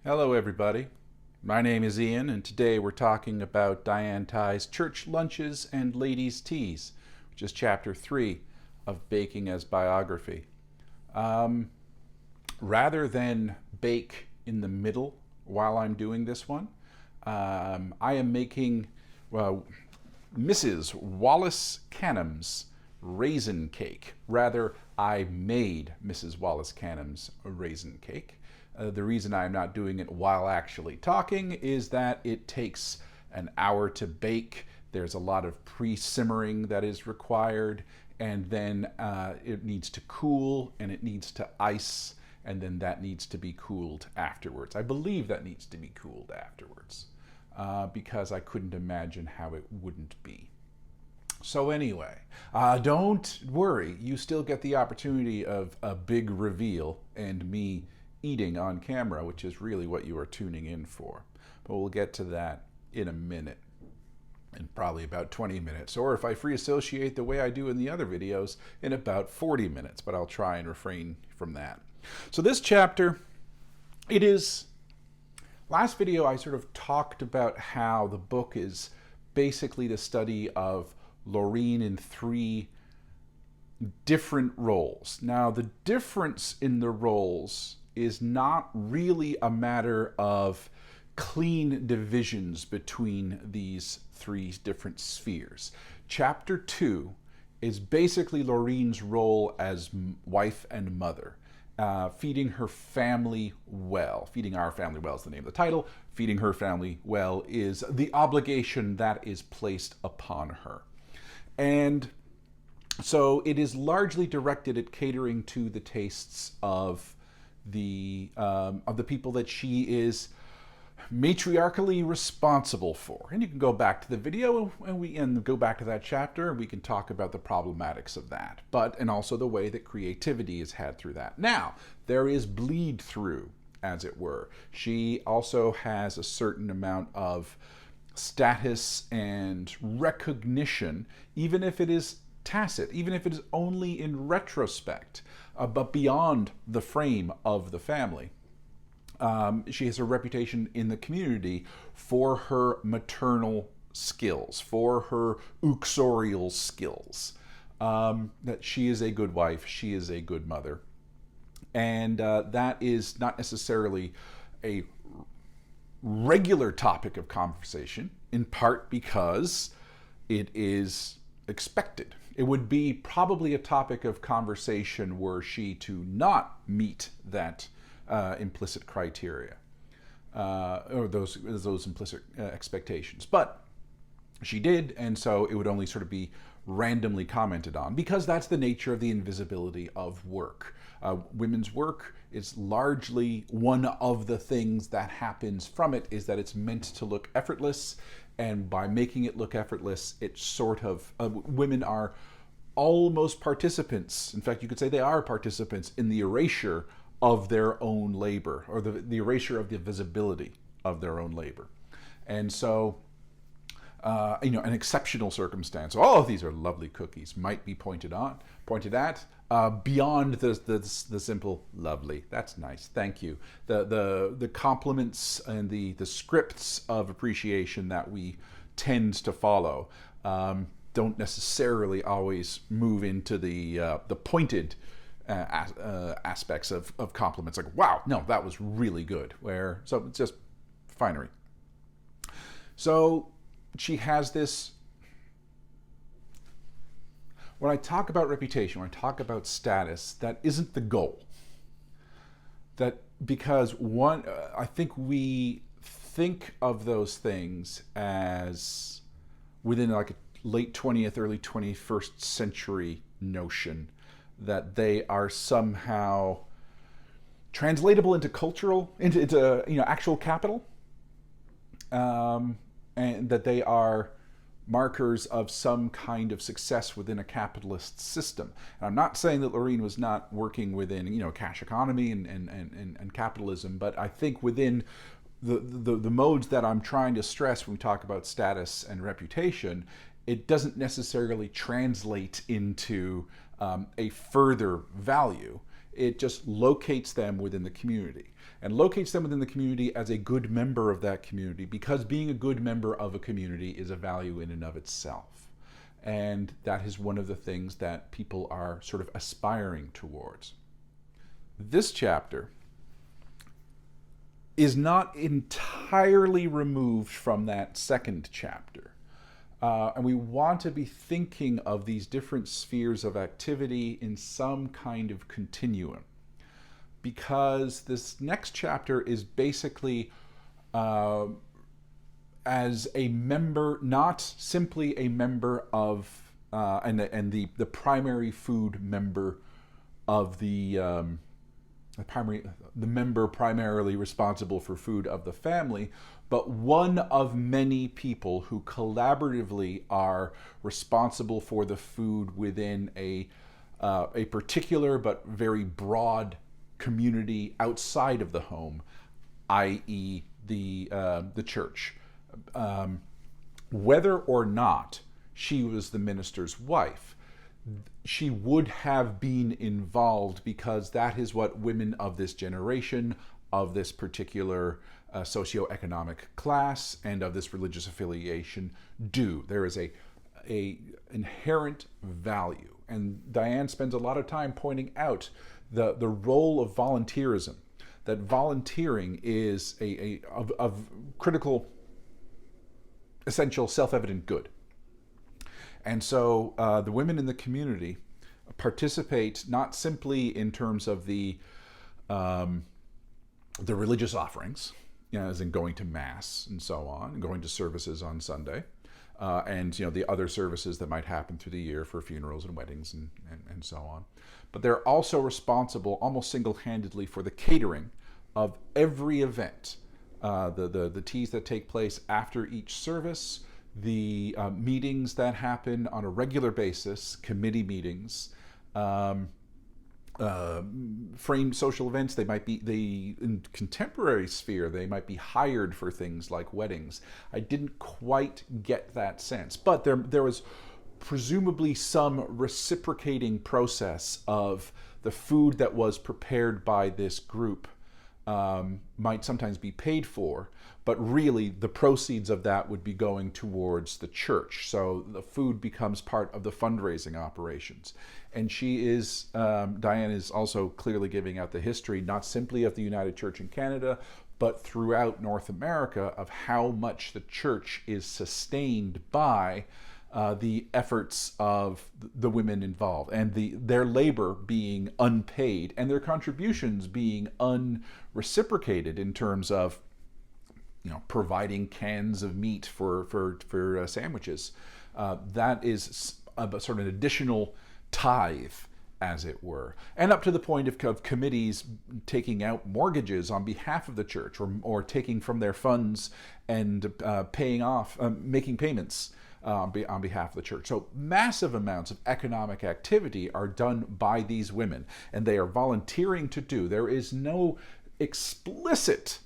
Hello, everybody. My name is Ian, and today we're talking about Diane Ty's Church Lunches and Ladies' Teas, which is Chapter 3 of Baking as Biography. Rather than bake in the middle while I'm doing this one, I am making Mrs. Wallace Canham's raisin cake. Rather, I made Mrs. Wallace Canham's raisin cake. The reason I'm not doing it while actually talking is that it takes an hour to bake. There's a lot of pre-simmering that is required, and then it needs to cool, and it needs to ice, and then that needs to be cooled afterwards. I believe that needs to be cooled afterwards because I couldn't imagine how it wouldn't be. So anyway, don't worry. You still get the opportunity of a big reveal and me eating on camera, which is really what you are tuning in for. But we'll get to that in a minute, in probably about 20 minutes. Or if I free associate the way I do in the other videos, in about 40 minutes. But I'll try and refrain from that. So this chapter, it is... Last video I sort of talked about how the book is basically the study of Lorene in three different roles. Now, the difference in the roles is not really a matter of clean divisions between these three different spheres. Chapter 2 is basically Lorene's role as wife and mother, feeding her family well. Feeding our family well is the name of the title. Feeding her family well is the obligation that is placed upon her. And so it is largely directed at catering to the tastes of the people that she is matriarchally responsible for. And you can go back to the video and go back to that chapter, and we can talk about the problematics of that, and also the way that creativity is had through that. Now, there is bleed through, as it were. She also has a certain amount of status and recognition, even if it is tacit, even if it is only in retrospect, but beyond the frame of the family. She has a reputation in the community for her maternal skills, for her uxorial skills, that she is a good wife, she is a good mother. And that is not necessarily a regular topic of conversation, in part because it is expected. It would be probably a topic of conversation were she to not meet that implicit criteria or those implicit expectations. But she did, and so it would only sort of be randomly commented on because that's the nature of the invisibility of work. Women's work is largely one of the things that happens from it is that it's meant to look effortless, and by making it look effortless, it sort of, women are almost participants. In fact, you could say they are participants in the erasure of their own labor, or the erasure of the visibility of their own labor. And so, an exceptional circumstance, all of these are lovely cookies, might be pointed at, beyond the simple lovely. That's nice, thank you. The compliments and the scripts of appreciation that we tend to follow don't necessarily always move into the pointed aspects of compliments, like, wow, no, that was really good. So it's just finery. So she has this, when I talk about reputation, when I talk about status, that isn't the goal. Because I think we think of those things as within like a late 20th, early 21st century notion that they are somehow translatable into actual capital, and that they are markers of some kind of success within a capitalist system. And I'm not saying that Lorene was not working within, cash economy and capitalism, but I think within the modes that I'm trying to stress when we talk about status and reputation, it doesn't necessarily translate into a further value. It just locates them within the community, and locates them within the community as a good member of that community, because being a good member of a community is a value in and of itself. And that is one of the things that people are sort of aspiring towards. This chapter is not entirely removed from that second chapter. And we want to be thinking of these different spheres of activity in some kind of continuum, because this next chapter is basically as a member, not simply a member of, and the primary food member of the member primarily responsible for food of the family, but one of many people who collaboratively are responsible for the food within a particular but very broad community outside of the home, i.e. the church. Whether or not she was the minister's wife, she would have been involved, because that is what women of this generation, of this particular socioeconomic class, and of this religious affiliation do. There is a inherent value, and Diane spends a lot of time pointing out the role of volunteerism, that volunteering is of critical, essential, self-evident good. And so the women in the community participate not simply in terms of the religious offerings, as in going to mass and so on, and going to services on Sunday, and the other services that might happen through the year for funerals and weddings and so on. But they're also responsible, almost single-handedly, for the catering of every event, the teas that take place after each service, the meetings that happen on a regular basis, committee meetings, framed social events. They might be, in contemporary sphere, they might be hired for things like weddings. I didn't quite get that sense, but there was presumably some reciprocating process of the food that was prepared by this group might sometimes be paid for, but really the proceeds of that would be going towards the church. So the food becomes part of the fundraising operations. And Diane is also clearly giving out the history, not simply of the United Church in Canada, but throughout North America, of how much the church is sustained by the efforts of the women involved, and their labor being unpaid and their contributions being unreciprocated in terms of providing cans of meat for sandwiches. That is a sort of an additional tithe, as it were, and up to the point of committees taking out mortgages on behalf of the church, or taking from their funds and paying off, making payments on behalf of the church. So massive amounts of economic activity are done by these women, and they are volunteering to do. There is no explicit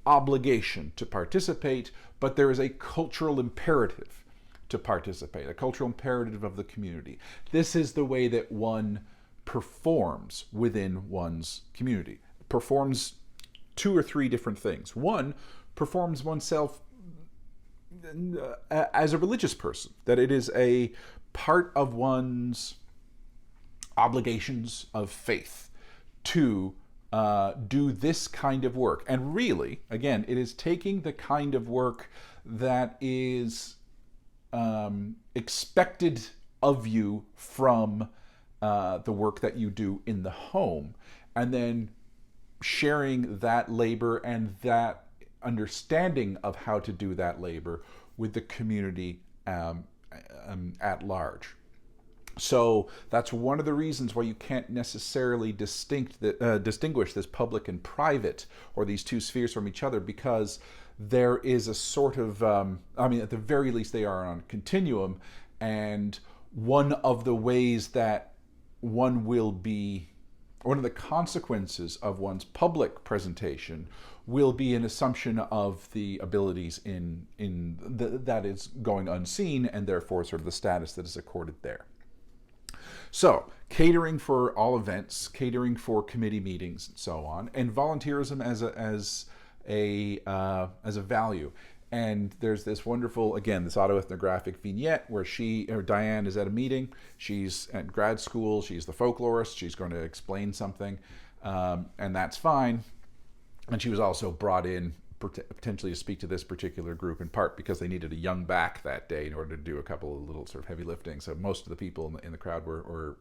obligation to participate, but there is a cultural imperative to participate, a cultural imperative of the community. This is the way that one performs within one's community. Performs two or three different things. One, performs oneself as a religious person, that it is a part of one's obligations of faith to do this kind of work. And really, again, it is taking the kind of work that is expected of you from the work that you do in the home, and then sharing that labor and that understanding of how to do that labor with the community at large. So that's one of the reasons why you can't necessarily distinguish this public and private, or these two spheres, from each other, because there is a sort of, at the very least they are on a continuum, and one of the ways that one of the consequences of one's public presentation will be an assumption of the abilities that is going unseen, and therefore sort of the status that is accorded there. So, catering for all events, catering for committee meetings, and so on, and volunteerism as a value. And there's this wonderful, again, this autoethnographic vignette where Diane is at a meeting. She's at grad school. She's the folklorist. She's going to explain something, and that's fine. And she was also brought in potentially to speak to this particular group, in part because they needed a young back that day in order to do a couple of little sort of heavy lifting. So most of the people in the crowd were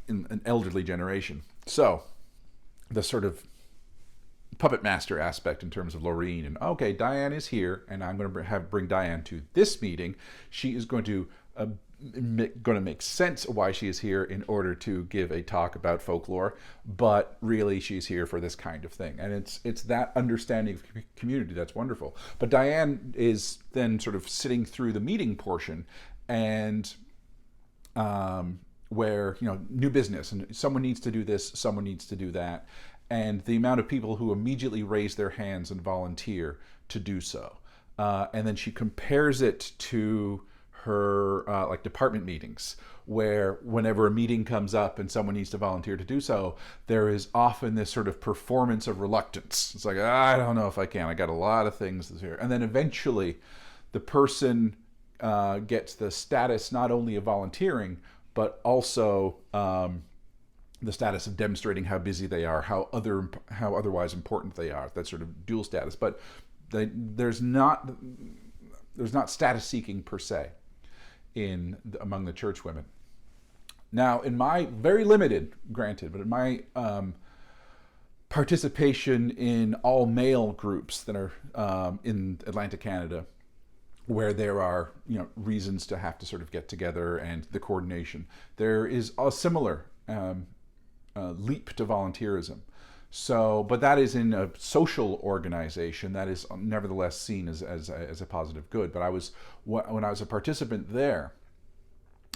in an elderly generation. So the sort of puppet master aspect in terms of Loreen, and okay, Diane is here, and I'm going to bring Diane to this meeting. She is going to make sense of why she is here in order to give a talk about folklore, but really she's here for this kind of thing. And it's that understanding of community that's wonderful. But Diane is then sort of sitting through the meeting portion, and where, new business, and someone needs to do this, someone needs to do that, and the amount of people who immediately raise their hands and volunteer to do so. And then she compares it to her like department meetings, where whenever a meeting comes up and someone needs to volunteer to do so, there is often this sort of performance of reluctance. It's like, I don't know if I can. I got a lot of things here. And then eventually the person gets the status not only of volunteering, but also the status of demonstrating how busy they are, how otherwise important they are. That sort of dual status. But there's not status seeking per se among the church women. Now, in my very limited, granted, but in my participation in all male groups that are in Atlantic Canada, where there are reasons to have to sort of get together and the coordination, there is a similar leap to volunteerism. So, but that is in a social organization that is nevertheless seen as a positive good. But when I was a participant there,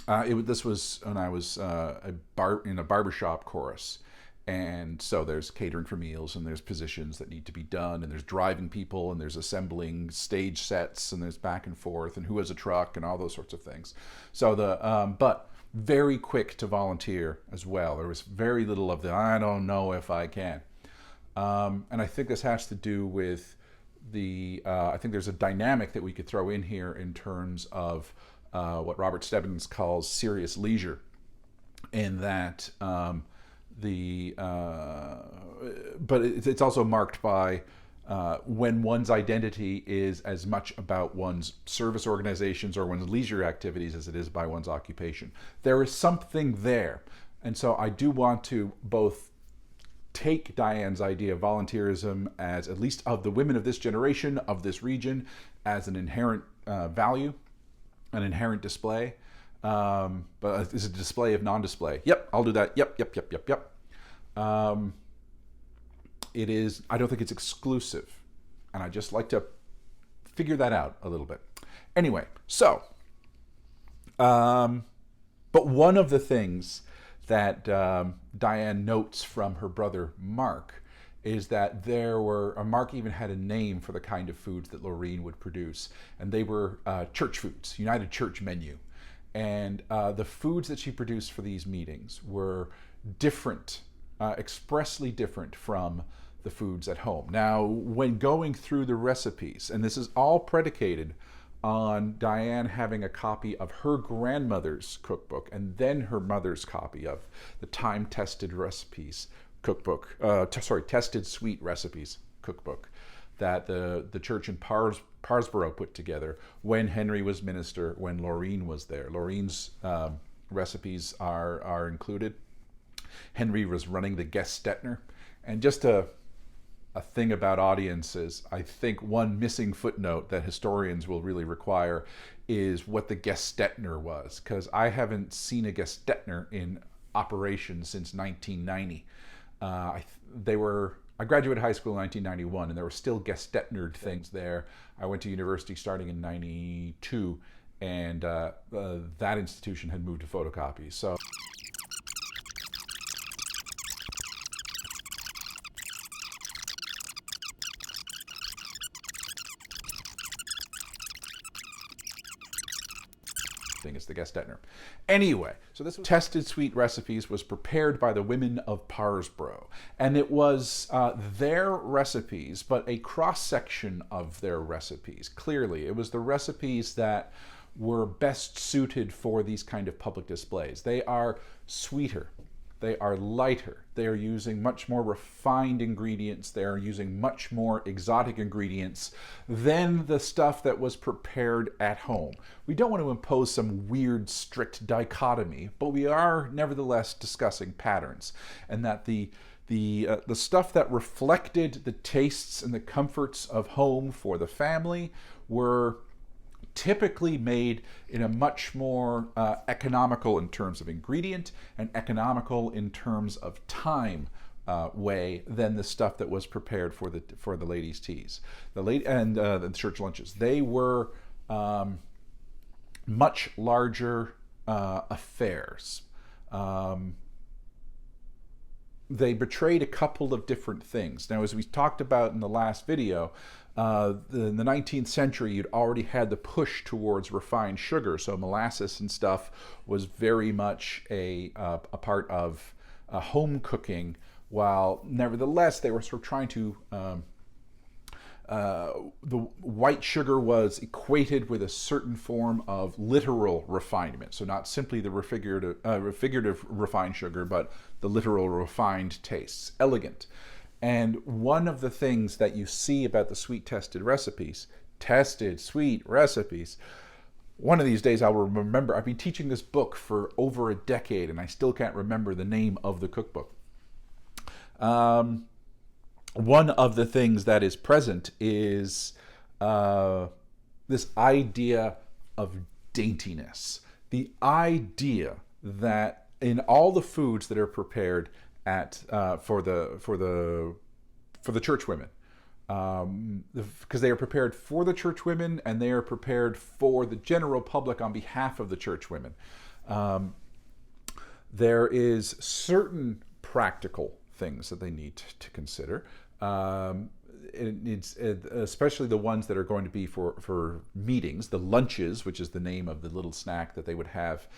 this was when I was in a barbershop chorus, and so there's catering for meals, and there's positions that need to be done, and there's driving people, and there's assembling stage sets, and there's back and forth, and who has a truck, and all those sorts of things. So but very quick to volunteer as well. There was very little of the I don't know if I can. And I think this has to do with I think there's a dynamic that we could throw in here in terms of what Robert Stebbins calls serious leisure, in that but it's also marked by when one's identity is as much about one's service organizations or one's leisure activities as it is by one's occupation. There is something there. And so I do want to both take Diane's idea of volunteerism as, at least of the women of this generation, of this region, as an inherent value, an inherent display. But it's a display of non-display. Yep, I'll do that. Yep. It is, I don't think it's exclusive. And I just like to figure that out a little bit. Anyway, so, but one of the things that Diane notes from her brother Mark is that Mark even had a name for the kind of foods that Loreen would produce. And they were church foods, United Church menu. And the foods that she produced for these meetings were different, expressly different from the foods at home. Now, when going through the recipes, and this is all predicated on Diane having a copy of her grandmother's cookbook and then her mother's copy of the time-tested recipes cookbook, tested sweet recipes cookbook that the church in Parsborough put together when Henry was minister, when Loreen was there. Loreen's recipes are included. Henry was running the Gestetner. And just a thing about audiences, I think one missing footnote that historians will really require is what the Gestetner was, because I haven't seen a Gestetner in operation since 1990. I graduated high school in 1991, and there were still Gestetner things there. I went to university starting in 92, and that institution had moved to photocopies. So as the Gestattner. Anyway, so this was tested sweet recipes was prepared by the women of Parsborough. And it was their recipes, but a cross-section of their recipes. Clearly, it was the recipes that were best suited for these kind of public displays. They are sweeter. They are lighter. They are using much more refined ingredients. They are using much more exotic ingredients than the stuff that was prepared at home. We don't want to impose some weird, strict dichotomy, but we are nevertheless discussing patterns, and that the stuff that reflected the tastes and the comforts of home for the family were typically made in a much more economical in terms of ingredient and economical in terms of time way than the stuff that was prepared for the ladies' teas, the church lunches. They were much larger affairs. They betrayed a couple of different things. Now, as we talked about in the last video, in the 19th century, you'd already had the push towards refined sugar, so molasses and stuff was very much a part of home cooking, while nevertheless they were sort of trying to the white sugar was equated with a certain form of literal refinement. So not simply the figurative refined sugar, but the literal refined tastes, elegant. And one of the things that you see about the tested sweet recipes, one of these days I will remember. I've been teaching this book for over a decade and I still can't remember the name of the cookbook. One of the things that is present is this idea of daintiness. The idea that in all the foods that are prepared for the churchwomen, because they are prepared for the churchwomen and they are prepared for the general public on behalf of the churchwomen. There is certain practical things that they need to consider. Especially the ones that are going to be for meetings, the lunches, which is the name of the little snack that they would have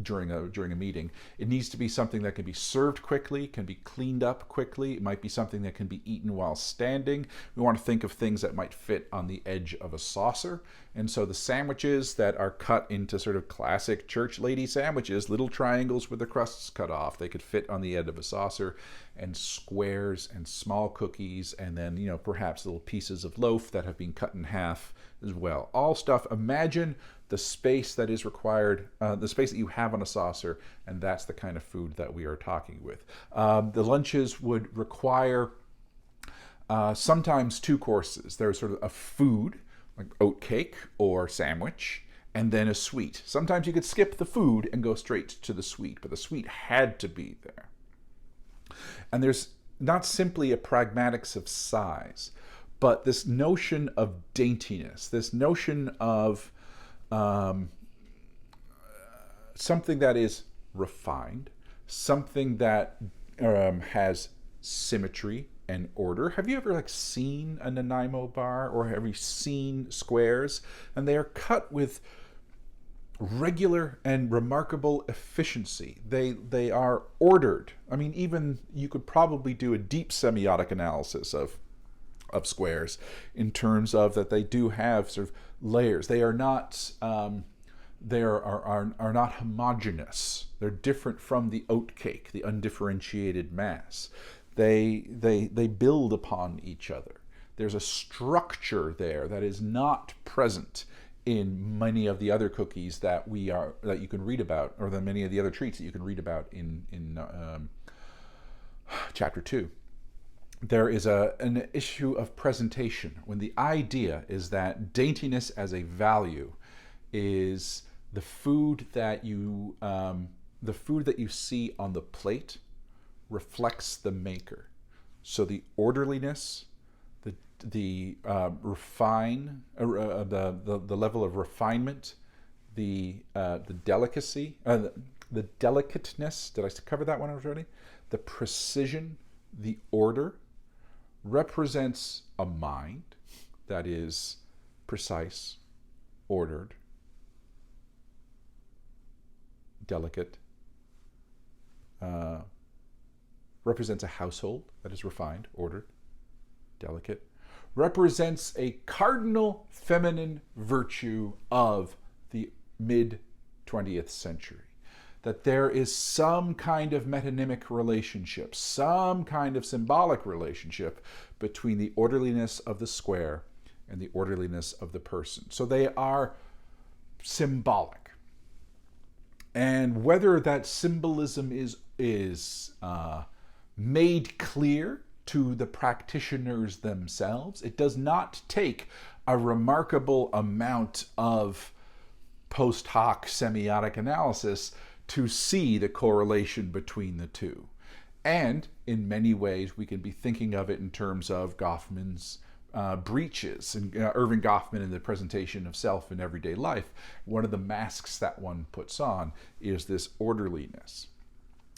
during a meeting. It needs to be something that can be served quickly, can be cleaned up quickly. It might be something that can be eaten while standing. We want to think of things that might fit on the edge of a saucer. And so the sandwiches that are cut into sort of classic church lady sandwiches, little triangles with the crusts cut off, they could fit on the edge of a saucer, and squares and small cookies, and then, perhaps little pieces of loaf that have been cut in half as well. All stuff. Imagine the space that is required, the space that you have on a saucer, and that's the kind of food that we are talking with. The lunches would require sometimes two courses. There's sort of a food, like oat cake or sandwich, and then a sweet. Sometimes you could skip the food and go straight to the sweet, but the sweet had to be there. And there's not simply a pragmatics of size, but this notion of daintiness, this notion of something that is refined, something that has symmetry and order. Have you ever seen a Nanaimo bar, or have you seen squares? And they are cut with regular and remarkable efficiency. They are ordered. I mean, even you could probably do a deep semiotic analysis of squares in terms of that they do have sort of layers. They are not they are not homogeneous. They're different from the oat cake, the undifferentiated mass. They build upon each other. There's a structure there that is not present in many of the other cookies that you can read about, or many of the other treats that you can read about in chapter 2. There is an issue of presentation, when the idea is that daintiness as a value is the food that you see on the plate reflects the maker. So the orderliness, the level of refinement, the delicacy, the delicateness. Did I cover that one already? The precision, the order represents a mind that is precise, ordered, delicate, represents a household that is refined, ordered, delicate, represents a cardinal feminine virtue of the mid-20th century. That there is some kind of metonymic relationship, some kind of symbolic relationship between the orderliness of the square and the orderliness of the person. So they are symbolic. And whether that symbolism is made clear to the practitioners themselves, it does not take a remarkable amount of post hoc semiotic analysis to see the correlation between the two. And in many ways, we can be thinking of it in terms of Goffman's breaches, and Irving Goffman in the presentation of self in everyday life. One of the masks that one puts on is this orderliness.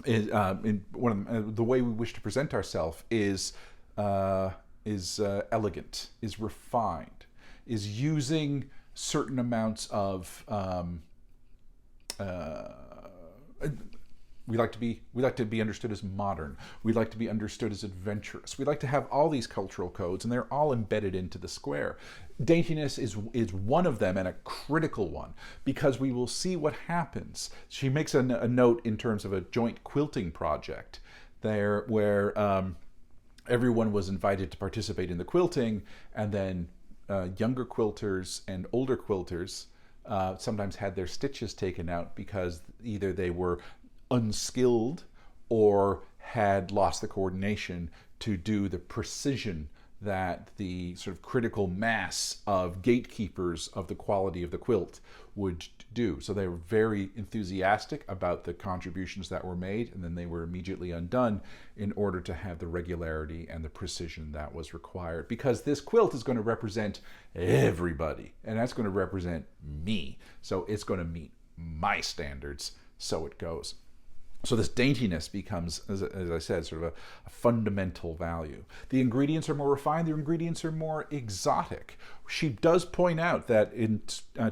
The way we wish to present ourselves is elegant, is refined, is using certain amounts of we like to be understood as modern. We like to be understood as adventurous. We like to have all these cultural codes, and they're all embedded into the square. Daintiness is one of them, and a critical one, because we will see what happens. She makes a note in terms of a joint quilting project there, where everyone was invited to participate in the quilting, and then younger quilters and older quilters sometimes had their stitches taken out because either they were unskilled or had lost the coordination to do the precision that the sort of critical mass of gatekeepers of the quality of the quilt would do. So they were very enthusiastic about the contributions that were made, and then they were immediately undone in order to have the regularity and the precision that was required. Because this quilt is going to represent everybody, and that's going to represent me. So it's going to meet my standards, so it goes. So this daintiness becomes, as I said, sort of a fundamental value. The ingredients are more refined. The ingredients are more exotic. She does point out that in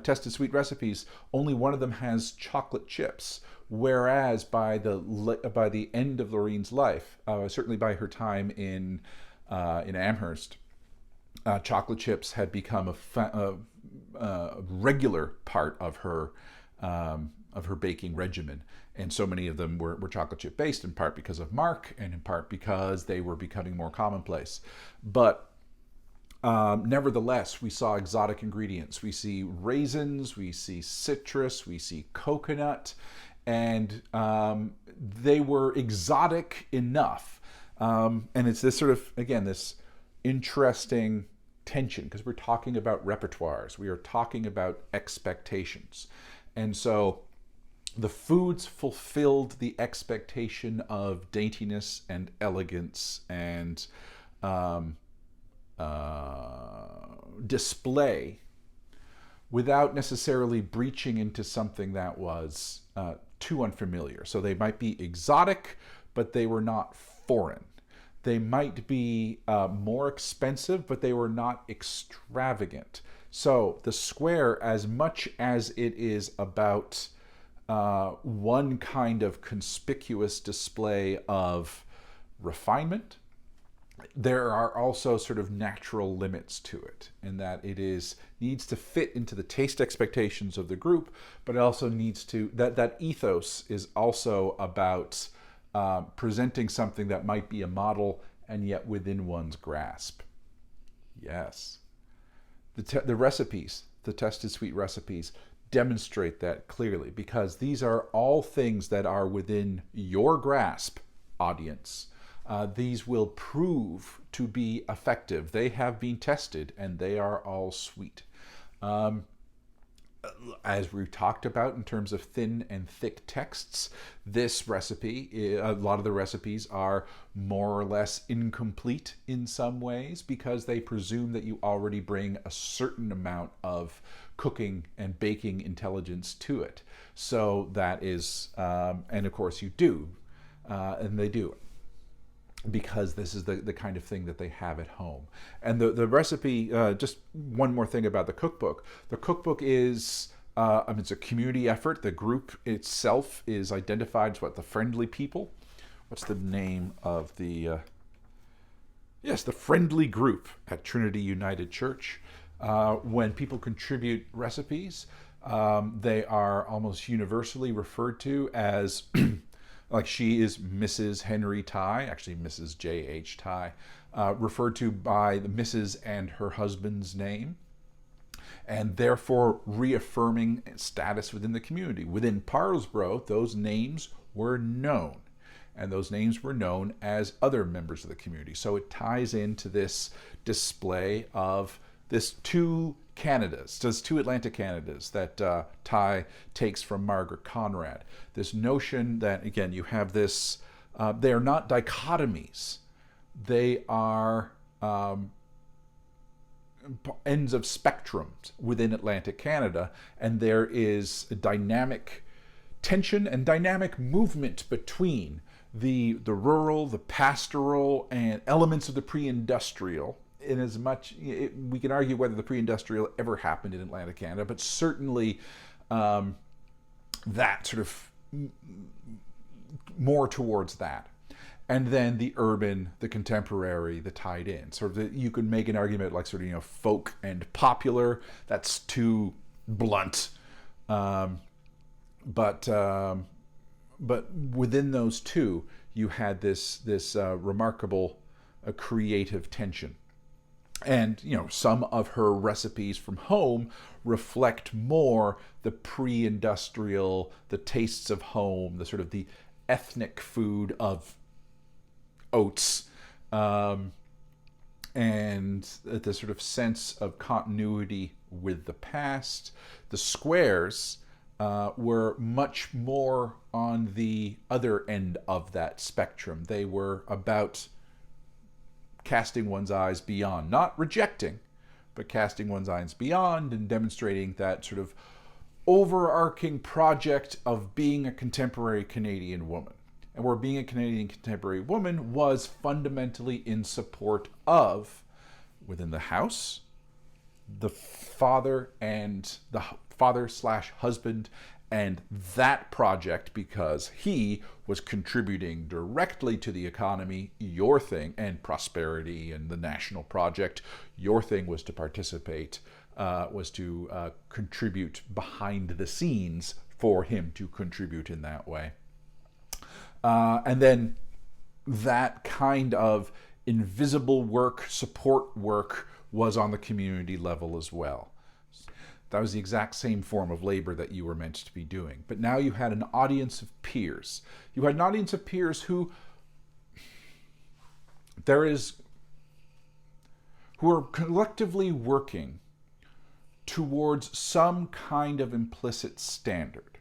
Tested Sweet Recipes, only one of them has chocolate chips, whereas by the end of Lorraine's life, certainly by her time in Amherst, chocolate chips had become a regular part of her baking regimen. And so many of them were chocolate chip based, in part because of Mark and in part because they were becoming more commonplace. But nevertheless, we saw exotic ingredients. We see raisins, we see citrus, we see coconut, and they were exotic enough. And it's this sort of, again, this interesting tension, because we're talking about repertoires. We are talking about expectations. And so the foods fulfilled the expectation of daintiness and elegance and display without necessarily breaching into something that was too unfamiliar. So they might be exotic, but they were not foreign. They might be more expensive, but they were not extravagant. So the square, as much as it is about one kind of conspicuous display of refinement, there are also sort of natural limits to it, in that it needs to fit into the taste expectations of the group, but it also needs to, that ethos is also about presenting something that might be a model and yet within one's grasp. Yes. The recipes, the Tested Sweet Recipes, demonstrate that clearly, because these are all things that are within your grasp, audience. These will prove to be effective. They have been tested, and they are all sweet. As we talked about in terms of thin and thick texts, this recipe, a lot of the recipes are more or less incomplete in some ways, because they presume that you already bring a certain amount of cooking and baking intelligence to it. So that is, and of course you do, and they do, because this is the kind of thing that they have at home. And the recipe, just one more thing about the cookbook. The cookbook is It's a community effort. The group itself is identified as what, the Friendly People. What's the name of the... yes, the Friendly Group at Trinity United Church. When people contribute recipes, they are almost universally referred to as, like she is Mrs. Henry Ty, actually Mrs. J.H. Ty, referred to by the Mrs. and her husband's name, and therefore reaffirming status within the community. Within Parlsboro, those names were known, and those names were known as other members of the community. So it ties into this display of this two Canadas, does two Atlantic Canadas that Ty takes from Margaret Conrad. This notion that, again, you have this, they are not dichotomies. They are ends of spectrums within Atlantic Canada, and there is a dynamic tension and dynamic movement between the rural, the pastoral, and elements of the pre-industrial. In as much, we can argue whether the pre-industrial ever happened in Atlantic Canada, but certainly that sort of more towards that. And then the urban, the contemporary, the tied in. Sort of you could make an argument like sort of, folk and popular. That's too blunt. But within those two, you had this remarkable creative tension. And, some of her recipes from home reflect more the pre-industrial, the tastes of home, the sort of the ethnic food of oats, and the sort of sense of continuity with the past. The squares were much more on the other end of that spectrum. They were about casting one's eyes beyond, not rejecting, but casting one's eyes beyond and demonstrating that sort of overarching project of being a contemporary Canadian woman. And where being a Canadian contemporary woman was fundamentally in support of, within the house, the father and the father/husband and that project, because he was contributing directly to the economy, your thing, and prosperity and the national project. Your thing was to participate, was to contribute behind the scenes for him to contribute in that way. And then that kind of invisible work, support work, was on the community level as well. That was the exact same form of labor that you were meant to be doing. But now you had an audience of peers. You had an audience of peers who are collectively working towards some kind of implicit standard.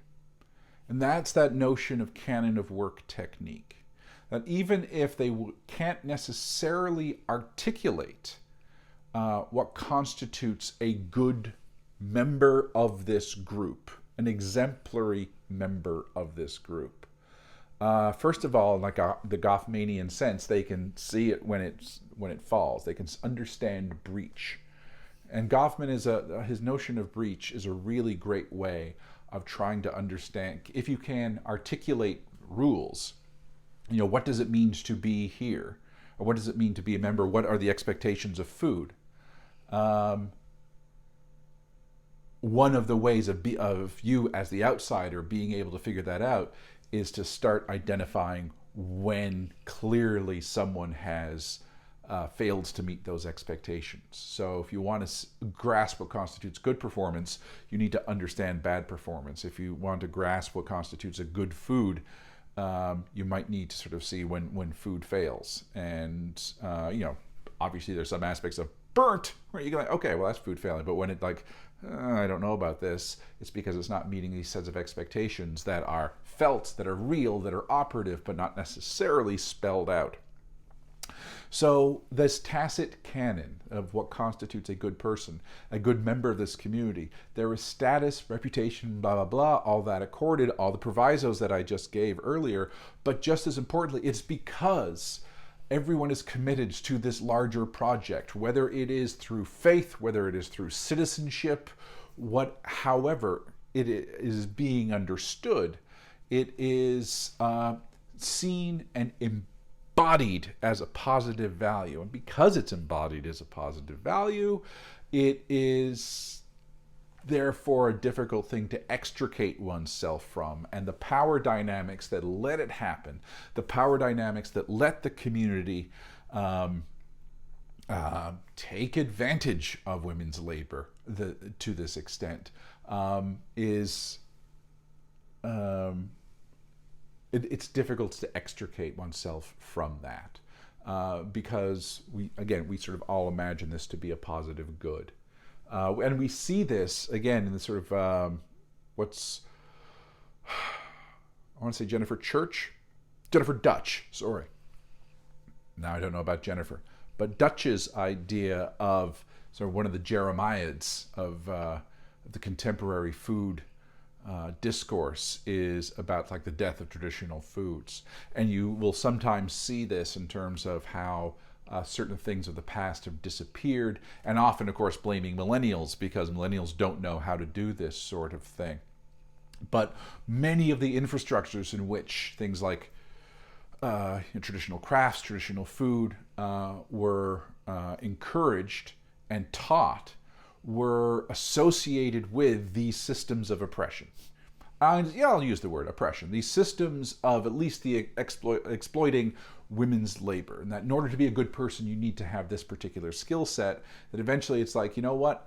And that's that notion of canon of work technique. That even if they can't necessarily articulate what constitutes a good member of this group, an exemplary member of this group. First of all, like the Goffmanian sense, they can see it when it falls. They can understand breach. And Goffman his notion of breach is a really great way of trying to understand, if you can articulate rules, what does it mean to be here? Or what does it mean to be a member? What are the expectations of food? One of the ways of you as the outsider being able to figure that out is to start identifying when clearly someone has failed to meet those expectations. So if you want to grasp what constitutes good performance, you need to understand bad performance. If you want to grasp what constitutes a good food, you might need to sort of see when food fails. And, obviously there's some aspects of burnt where you go, okay, well, that's food failing. But when it I don't know about this, it's because it's not meeting these sets of expectations that are felt, that are real, that are operative, but not necessarily spelled out. So this tacit canon of what constitutes a good person, a good member of this community, there is status, reputation, blah, blah, blah, all that accorded, all the provisos that I just gave earlier. But just as importantly, it's because everyone is committed to this larger project, whether it is through faith, whether it is through citizenship, however, it is being understood, it is seen and embodied as a positive value. And because it's embodied as a positive value, it is therefore a difficult thing to extricate oneself from. And the power dynamics that let it happen, the power dynamics that let the community take advantage of women's labor to this extent, it's difficult to extricate oneself from that, because we sort of all imagine this to be a positive good. And we see this again in the sort of I want to say Jennifer Dutch, sorry. Now I don't know about Jennifer, but Dutch's idea of sort of one of the Jeremiads of the contemporary food discourse is about like the death of traditional foods. And you will sometimes see this in terms of how certain things of the past have disappeared, and often, of course, blaming millennials because millennials don't know how to do this sort of thing. But many of the infrastructures in which things like traditional crafts, traditional food were encouraged and taught were associated with these systems of oppression. I'll use the word oppression. These systems of at least the exploiting women's labor, and that in order to be a good person, you need to have this particular skill set. That eventually it's like, you know what,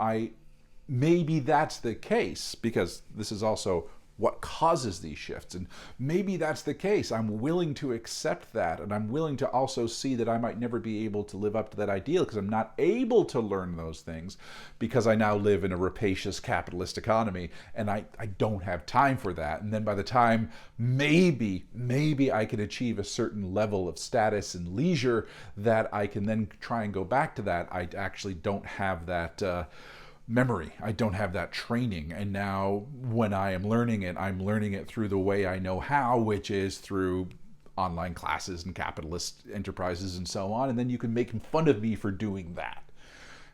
maybe that's the case, because this is also what causes these shifts. And maybe that's the case. I'm willing to accept that, and I'm willing to also see that I might never be able to live up to that ideal because I'm not able to learn those things because I now live in a rapacious capitalist economy, and I don't have time for that. And then by the time maybe I can achieve a certain level of status and leisure that I can then try and go back to that, I actually don't have that memory. I don't have that training. And now when I am learning it, I'm learning it through the way I know how, which is through online classes and capitalist enterprises and so on. And then you can make fun of me for doing that.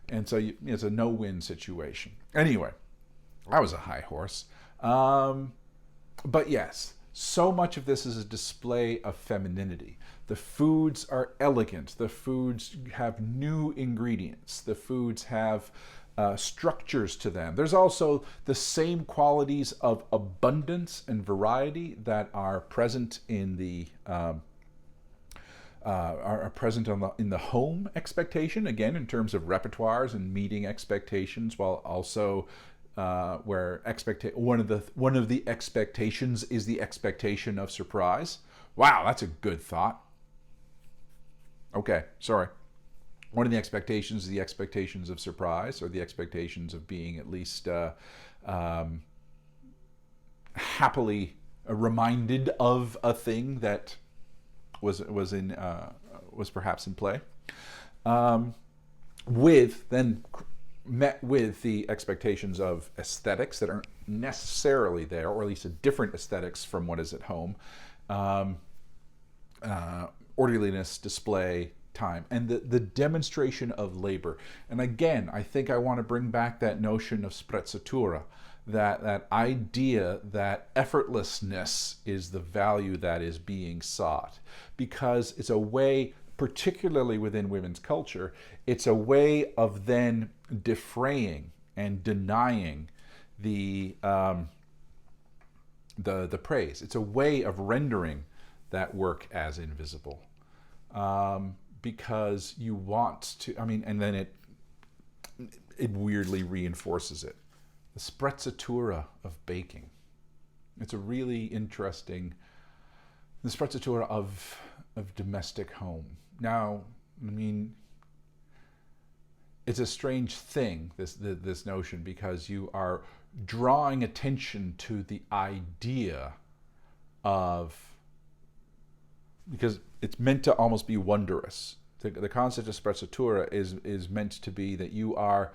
And so it's a no-win situation. Anyway, I was a high horse. But yes, so much of this is a display of femininity. The foods are elegant. The foods have new ingredients. The foods have structures to them. There's also the same qualities of abundance and variety that are present in the in the home expectation, again in terms of repertoires and meeting expectations, while also where one of the expectations is the expectation of surprise. Wow, that's a good thought. Okay, sorry. One of the expectations is the expectations of surprise, or the expectations of being at least happily reminded of a thing that was perhaps in play. Met with the expectations of aesthetics that aren't necessarily there, or at least a different aesthetics from what is at home. Orderliness, display, time, and the demonstration of labor. And again, I think I want to bring back that notion of sprezzatura, that idea that effortlessness is the value that is being sought, because it's a way, particularly within women's culture, it's a way of then defraying and denying the praise. It's a way of rendering that work as invisible. Because you want to, and then it weirdly reinforces it. The sprezzatura of baking. It's a really interesting, the sprezzatura of domestic home. Now, it's a strange thing, this notion, because you are drawing attention to the idea of, because it's meant to almost be wondrous. The concept of sprezzatura is meant to be that you are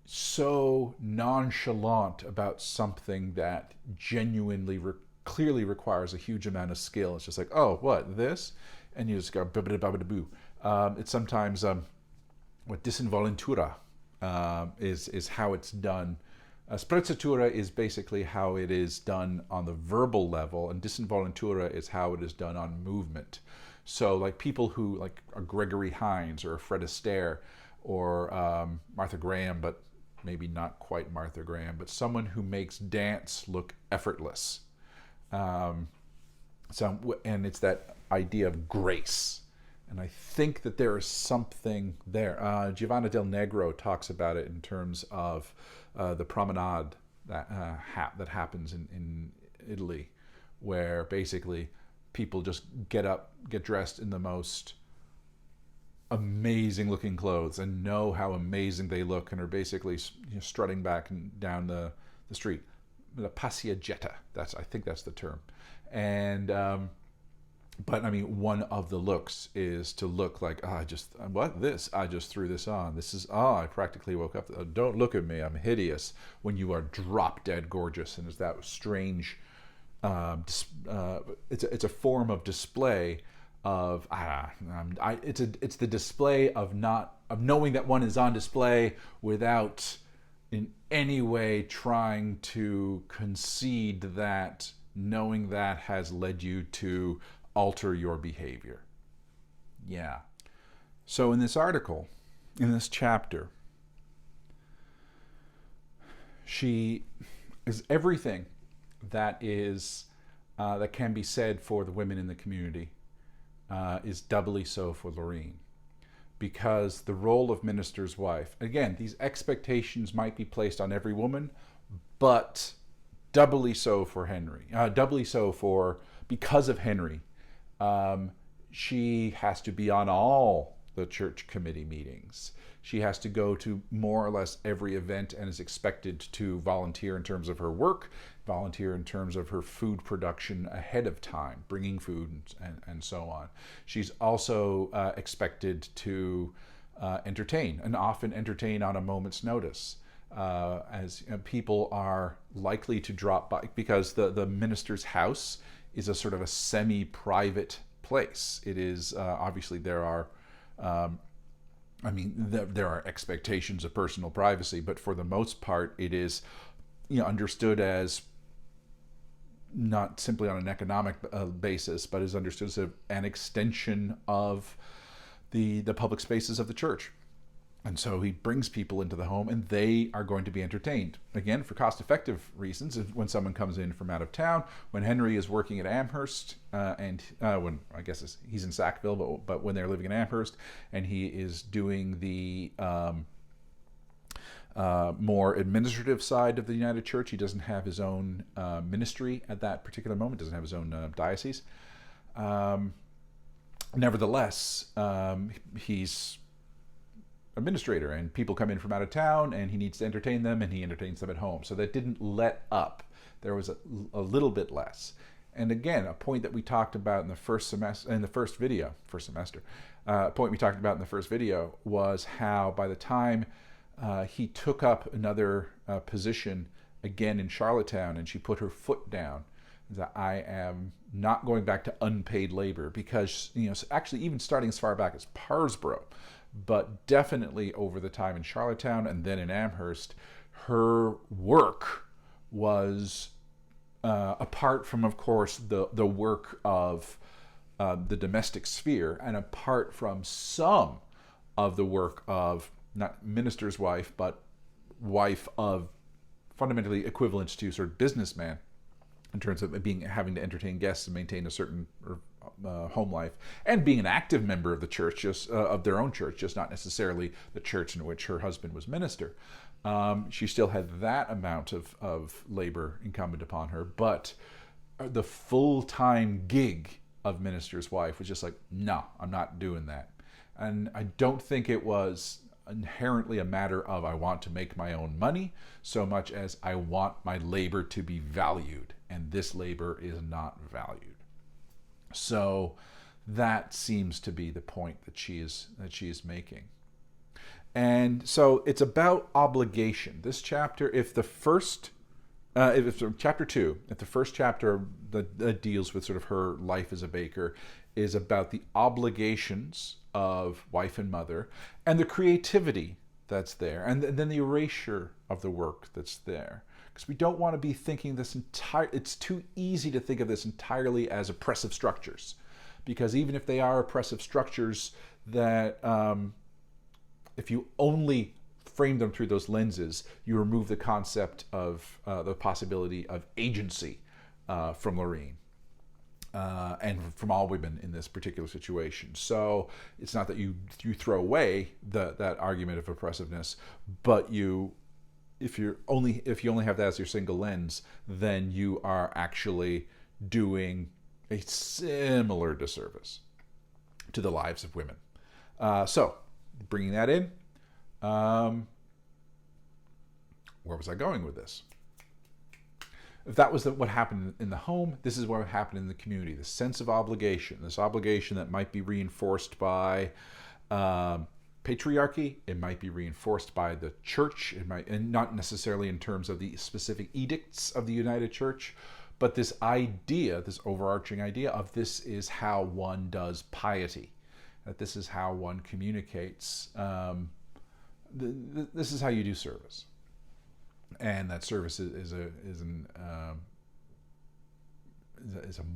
so nonchalant about something that genuinely, clearly requires a huge amount of skill. It's just like, oh, what, this? And you just go, boo. It's sometimes what disinvoltura is how it's done Sprezzatura is basically how it is done on the verbal level, and disinvoltura is how it is done on movement. So like people who like are Gregory Hines or Fred Astaire or Martha Graham, but maybe not quite Martha Graham, but someone who makes dance look effortless. And it's that idea of grace. And I think that there is something there. Giovanna del Negro talks about it in terms of the promenade that happens in Italy, where basically people just get up, get dressed in the most amazing looking clothes and know how amazing they look, and are basically strutting back and down the street. The passeggiata, I think that's the term. And but I mean, one of the looks is to look like, I just threw this on. This is, I practically woke up. Don't look at me, I'm hideous. When you are drop dead gorgeous, and it's that strange, it's a form of display of, it's the display of knowing that one is on display without in any way trying to concede that knowing that has led you to alter your behavior. Yeah. So in this article, in this chapter, she is everything that is that can be said for the women in the community is doubly so for Loreen, because the role of minister's wife, again, these expectations might be placed on every woman, but doubly so for Henry, because of Henry. She has to be on all the church committee meetings. She has to go to more or less every event and is expected to volunteer in terms of her work, volunteer in terms of her food production ahead of time, bringing food and so on. She's also expected to entertain, and often entertain on a moment's notice. As people are likely to drop by, because the minister's house is a sort of a semi-private place. It is obviously there are there are expectations of personal privacy, but for the most part it is understood as not simply on an economic basis, but is understood as an extension of the public spaces of the church. And so he brings people into the home, and they are going to be entertained. Again, for cost-effective reasons, when someone comes in from out of town, when Henry is working at Amherst, when I guess he's in Sackville, but when they're living in Amherst, and he is doing the more administrative side of the United Church, he doesn't have his own ministry at that particular moment, doesn't have his own diocese. Nevertheless, he's administrator, and people come in from out of town and he needs to entertain them, and he entertains them at home. So that didn't let up. There was a little bit less. And again, a point that we talked about in the first semester, point we talked about in the first video was how by the time he took up another position again in Charlottetown, and she put her foot down that I am not going back to unpaid labor, because actually even starting as far back as Parsborough, but definitely over the time in Charlottetown and then in Amherst, her work was apart from, of course, the work of the domestic sphere, and apart from some of the work of not minister's wife, but wife of fundamentally equivalent to sort of businessman in terms of having to entertain guests and maintain a certain home life, and being an active member of the church, just of their own church, just not necessarily the church in which her husband was minister. She still had that amount of labor incumbent upon her, but the full-time gig of minister's wife was just like, no, I'm not doing that. And I don't think it was inherently a matter of I want to make my own money so much as I want my labor to be valued, and this labor is not valued. So that seems to be the point that she is making. And so it's about obligation. This chapter, if chapter 2, if the first chapter that deals with sort of her life as a baker is about the obligations of wife and mother, and the creativity that's there, and then the erasure of the work that's there. Because we don't want to be thinking this it's too easy to think of this entirely as oppressive structures. Because even if they are oppressive structures, that if you only frame them through those lenses, you remove the concept of the possibility of agency from Lorraine. And from all women in this particular situation. So it's not that you throw away that argument of oppressiveness, but if you only have that as your single lens, then you are actually doing a similar disservice to the lives of women. So bringing that in, where was I going with this? If that was what happened in the home, this is what happened in the community. The sense of obligation, this obligation that might be reinforced by patriarchy, it might be reinforced by the church, and not necessarily in terms of the specific edicts of the United Church, but this idea, this overarching idea of this is how one does piety, that this is how one communicates, this is how you do service. And that service is a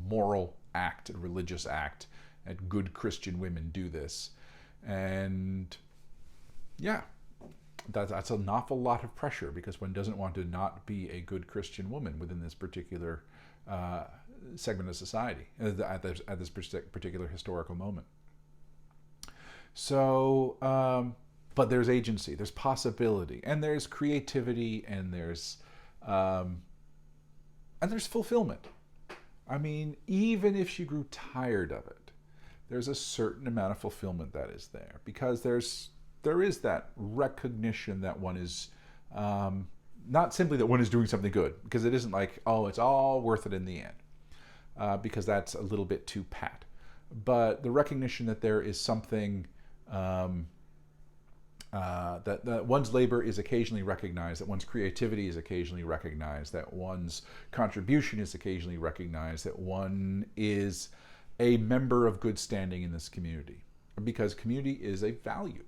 moral act, a religious act, and good Christian women do this. And yeah, that's an awful lot of pressure, because one doesn't want to not be a good Christian woman within this particular segment of society at this particular historical moment. So. But there's agency, there's possibility, and there's creativity, and there's fulfillment. I mean, even if she grew tired of it, there's a certain amount of fulfillment that is there, because there is that recognition that one is not simply that one is doing something good, because it isn't like, oh, it's all worth it in the end, because that's a little bit too pat. But the recognition that there is something. That one's labor is occasionally recognized, that one's creativity is occasionally recognized, that one's contribution is occasionally recognized, that one is a member of good standing in this community. Because community is a value.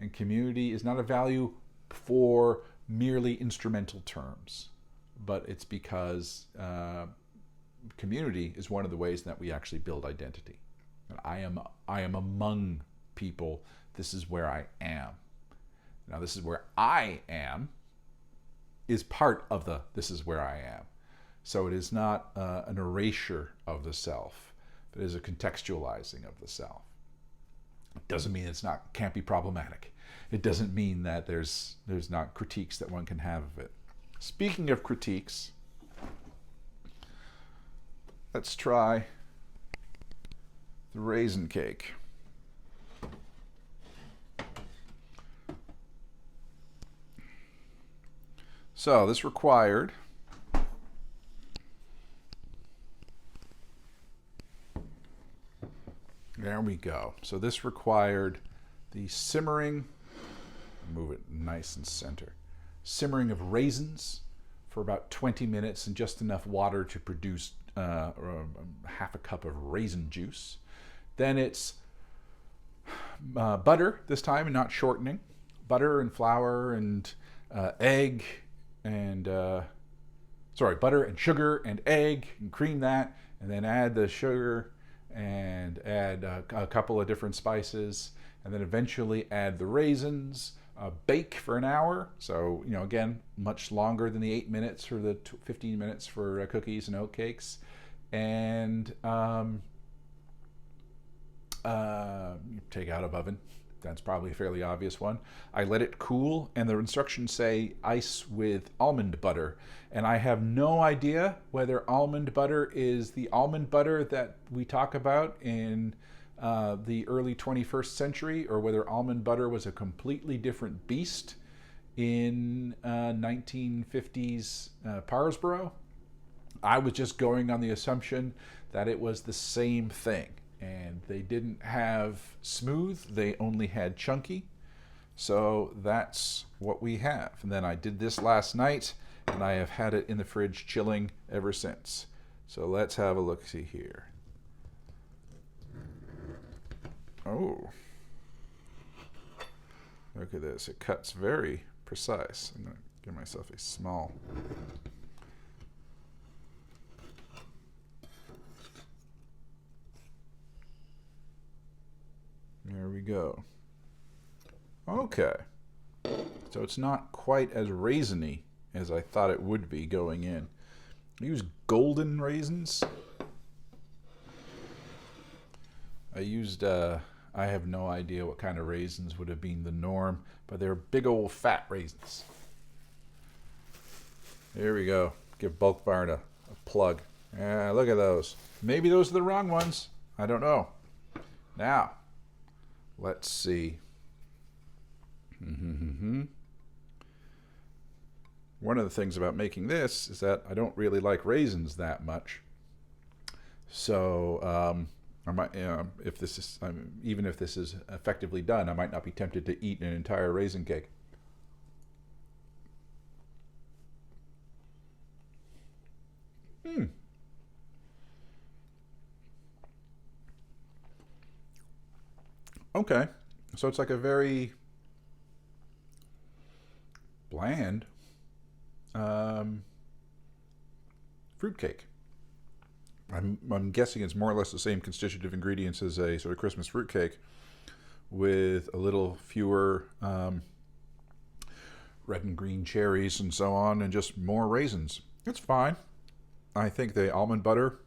And community is not a value for merely instrumental terms, but it's because community is one of the ways that we actually build identity. And I am among people. This is where I am. Now, this is where I am is part of the this is where I am. So it is not an erasure of the self, but it is a contextualizing of the self. It doesn't mean can't be problematic. It doesn't mean that there's not critiques that one can have of it. Speaking of critiques, let's try the raisin cake. So this required there we go. So this required the simmering, move it nice and center, simmering of raisins for about 20 minutes and just enough water to produce half a cup of raisin juice. Then it's butter this time, and not shortening. Butter and flour and egg and butter and sugar and egg, and cream that, and then add the sugar and add a couple of different spices, and then eventually add the raisins. Bake for an hour. So, again, much longer than the 8 minutes or the 15 minutes for cookies and oatcakes. And take out of oven. That's probably a fairly obvious one. I let it cool, and the instructions say ice with almond butter. And I have no idea whether almond butter is the almond butter that we talk about in the early 21st century, or whether almond butter was a completely different beast in 1950s Parsboro. I was just going on the assumption that it was the same thing. And they didn't have smooth, they only had chunky. So that's what we have. And then I did this last night, and I have had it in the fridge chilling ever since. So let's have a look-see here. Oh. Look at this. It cuts very precise. I'm going to give myself a small. There we go. Okay. So it's not quite as raisiny as I thought it would be going in. I use golden raisins. I have no idea what kind of raisins would have been the norm, but they're big old fat raisins. There we go. Give Bulk Barn a plug. Yeah, look at those. Maybe those are the wrong ones. I don't know. Now, let's see. One of the things about making this is that I don't really like raisins that much. So I might, even if this is effectively done, I might not be tempted to eat an entire raisin cake. Okay, so it's like a very bland fruitcake. I'm guessing it's more or less the same constitutive ingredients as a sort of Christmas fruitcake, with a little fewer red and green cherries and so on, and just more raisins. It's fine. I think the almond butter,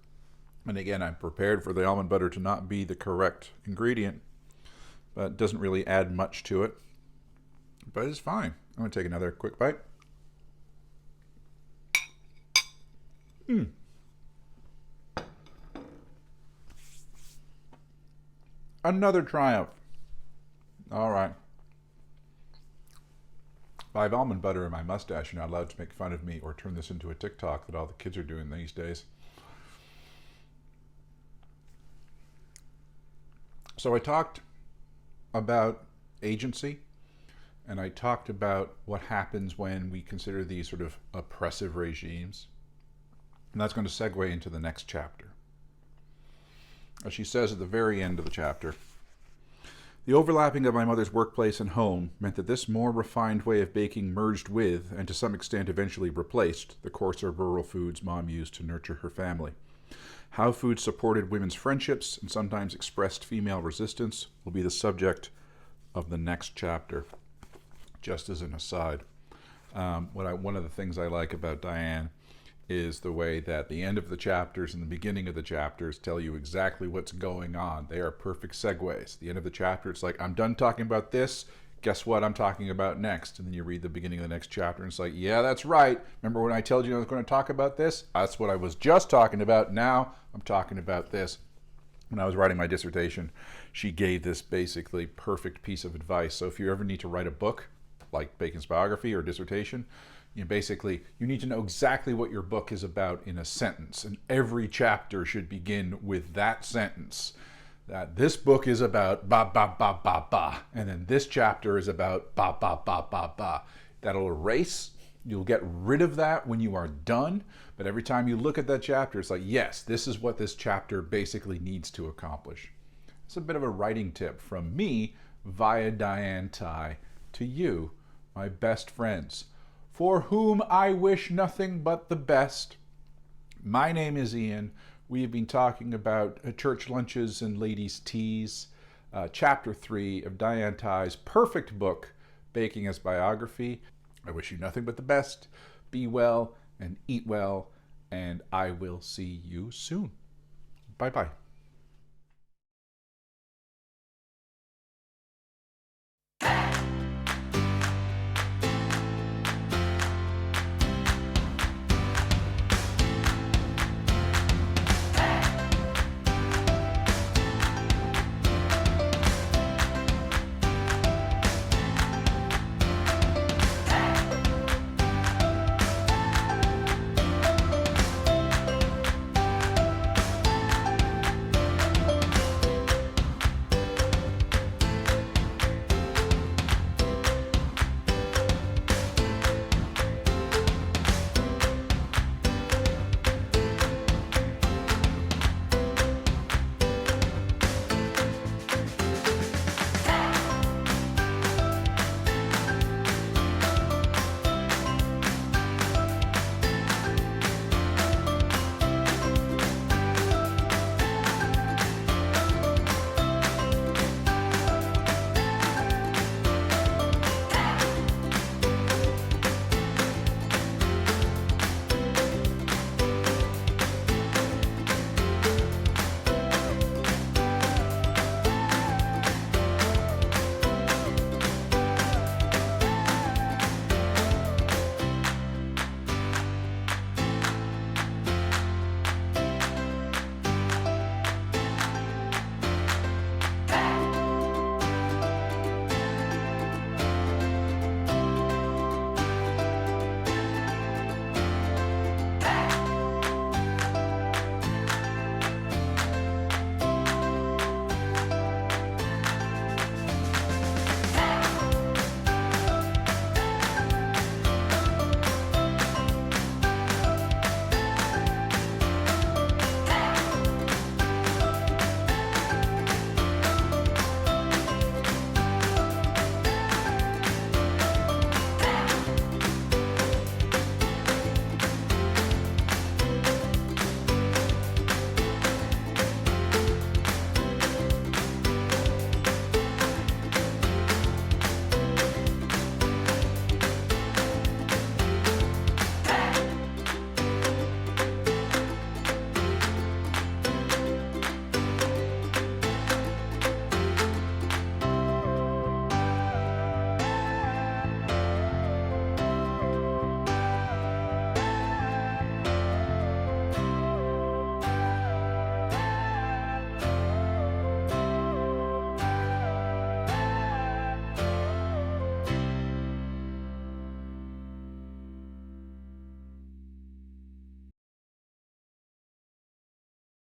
and again, I'm prepared for the almond butter to not be the correct ingredient, but it doesn't really add much to it. But it's fine. I'm going to take another quick bite. Another triumph. All right. If I have almond butter in my mustache, you're not allowed to make fun of me or turn this into a TikTok that all the kids are doing these days. So I talked about agency, and I talked about what happens when we consider these sort of oppressive regimes. And that's going to segue into the next chapter. As she says at the very end of the chapter, the overlapping of my mother's workplace and home meant that this more refined way of baking merged with, and to some extent eventually replaced, the coarser rural foods Mom used to nurture her family. How food supported women's friendships and sometimes expressed female resistance will be the subject of the next chapter. Just as an aside, one of the things I like about Diane is the way that the end of the chapters and the beginning of the chapters tell you exactly what's going on. They are perfect segues. The end of the chapter, it's like, I'm done talking about this. Guess what I'm talking about next? And then you read the beginning of the next chapter, and it's like, yeah, that's right. Remember when I told you I was going to talk about this? That's what I was just talking about. Now I'm talking about this. When I was writing my dissertation, she gave this basically perfect piece of advice. So if you ever need to write a book, like Bacon's biography or dissertation, you need to know exactly what your book is about in a sentence, and every chapter should begin with that sentence. That this book is about ba ba ba ba ba, and then this chapter is about ba ba ba ba ba. That'll erase. You'll get rid of that when you are done, but every time you look at that chapter, it's like, yes, this is what this chapter basically needs to accomplish. It's a bit of a writing tip from me via Diane Tai to you, my best friends, for whom I wish nothing but the best. My name is Ian. We have been talking about church lunches and ladies' teas, chapter 3 of Diane Tai's perfect book, Baking as Biography. I wish you nothing but the best. Be well and eat well, and I will see you soon. Bye-bye.